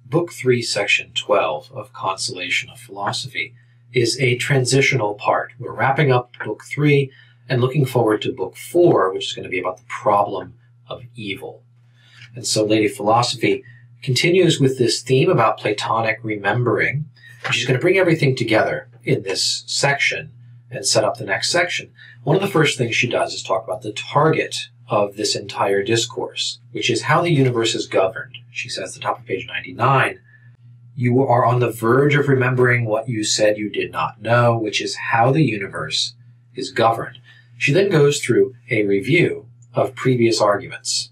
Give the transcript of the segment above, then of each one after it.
Book 3, Section 12 of Consolation of Philosophy is a transitional part. We're wrapping up Book 3 and looking forward to Book 4, which is going to be about the problem of evil. And so Lady Philosophy continues with this theme about Platonic remembering. And she's going to bring everything together in this section and set up the next section. One of the first things she does is talk about the target of this entire discourse, which is how the universe is governed. She says at the top of page 99, "You are on the verge of remembering what you said you did not know, which is how the universe is governed." She then goes through a review of previous arguments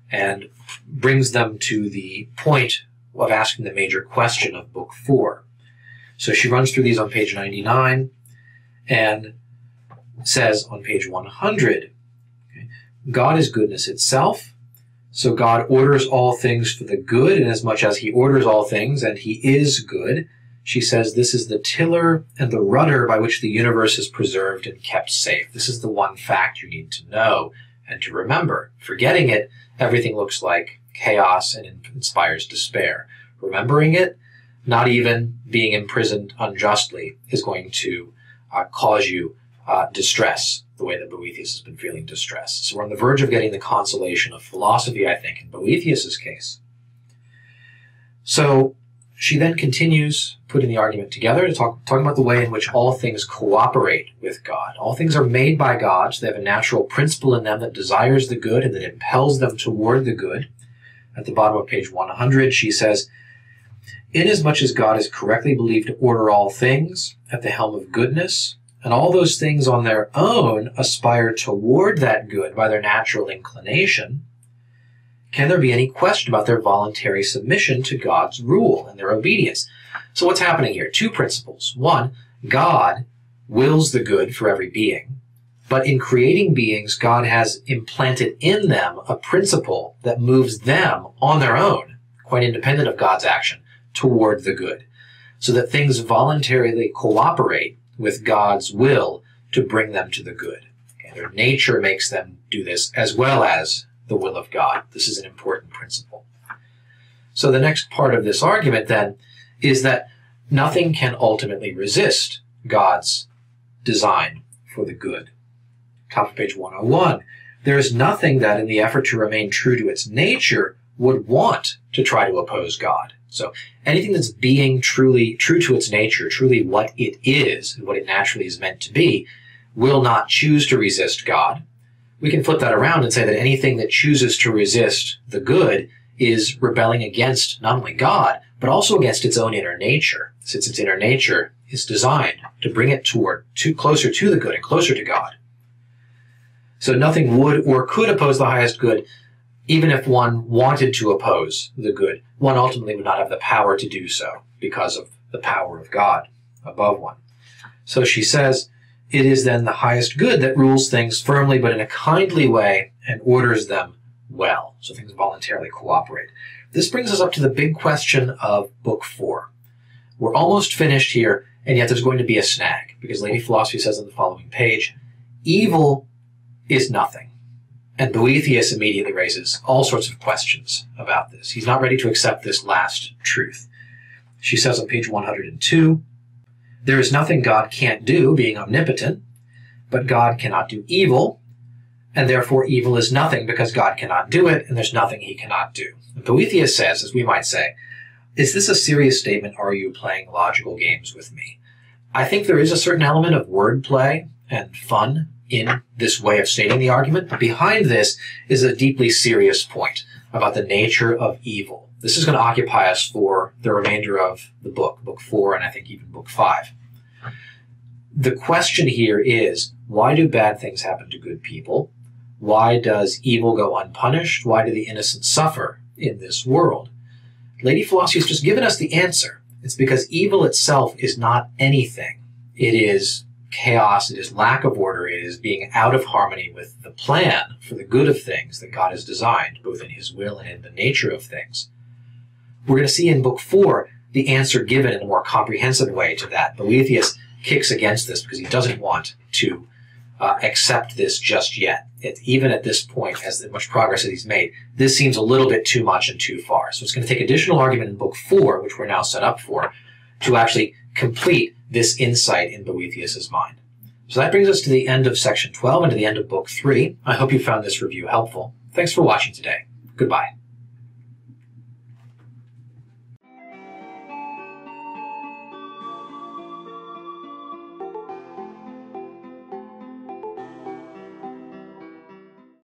and brings them to the point of asking the major question of Book 4. So she runs through these on page 99 and says on page 100, God is goodness itself, so God orders all things for the good, inasmuch as he orders all things, and he is good. She says this is the tiller and the rudder by which the universe is preserved and kept safe. This is the one fact you need to know and to remember. Forgetting it, everything looks like chaos and inspires despair. Remembering it, not even being imprisoned unjustly, is going to cause you distress, the way that Boethius has been feeling distress. So we're on the verge of getting the consolation of philosophy, I think, in Boethius's case. So she then continues putting the argument together to talking about the way in which all things cooperate with God. All things are made by God, so they have a natural principle in them that desires the good and that impels them toward the good. At the bottom of page 100, she says, "Inasmuch as God is correctly believed to order all things at the helm of goodness, and all those things on their own aspire toward that good by their natural inclination, can there be any question about their voluntary submission to God's rule and their obedience?" So what's happening here? Two principles. One, God wills the good for every being, but in creating beings, God has implanted in them a principle that moves them on their own, quite independent of God's action, toward the good, so that things voluntarily cooperate with God's will to bring them to the good. Okay, their nature makes them do this as well as the will of God. This is an important principle. So the next part of this argument then is that nothing can ultimately resist God's design for the good. Top of page 101, there is nothing that in the effort to remain true to its nature would want to try to oppose God. So anything that's being truly true to its nature, truly what it is and what it naturally is meant to be, will not choose to resist God. We can flip that around and say that anything that chooses to resist the good is rebelling against not only God, but also against its own inner nature, since its inner nature is designed to bring it closer to the good and closer to God. So nothing would or could oppose the highest good. Even if one wanted to oppose the good, one ultimately would not have the power to do so because of the power of God above one. So she says, it is then the highest good that rules things firmly but in a kindly way and orders them well. So things voluntarily cooperate. This brings us up to the big question of Book 4. We're almost finished here, and yet there's going to be a snag, because Lady Philosophy says on the following page, evil is nothing. And Boethius immediately raises all sorts of questions about this. He's not ready to accept this last truth. She says on page 102, there is nothing God can't do, being omnipotent, but God cannot do evil, and therefore evil is nothing because God cannot do it, and there's nothing he cannot do. And Boethius says, as we might say, is this a serious statement, or are you playing logical games with me? I think there is a certain element of wordplay and fun in this way of stating the argument, but behind this is a deeply serious point about the nature of evil. This is going to occupy us for the remainder of the book, Book 4, and I think even Book 5. The question here is, why do bad things happen to good people? Why does evil go unpunished? Why do the innocent suffer in this world? Lady Philosophy has just given us the answer. It's because evil itself is not anything. It is chaos, it is lack of order, it is being out of harmony with the plan for the good of things that God has designed, both in his will and in the nature of things. We're going to see in Book 4 the answer given in a more comprehensive way to that. Boethius kicks against this because he doesn't want to accept this just yet. Even at this point, as much progress as he's made, this seems a little bit too much and too far. So it's going to take additional argument in Book 4, which we're now set up for, to actually complete this insight in Boethius's mind. So that brings us to the end of Section 12 and to the end of Book 3. I hope you found this review helpful. Thanks for watching today. Goodbye.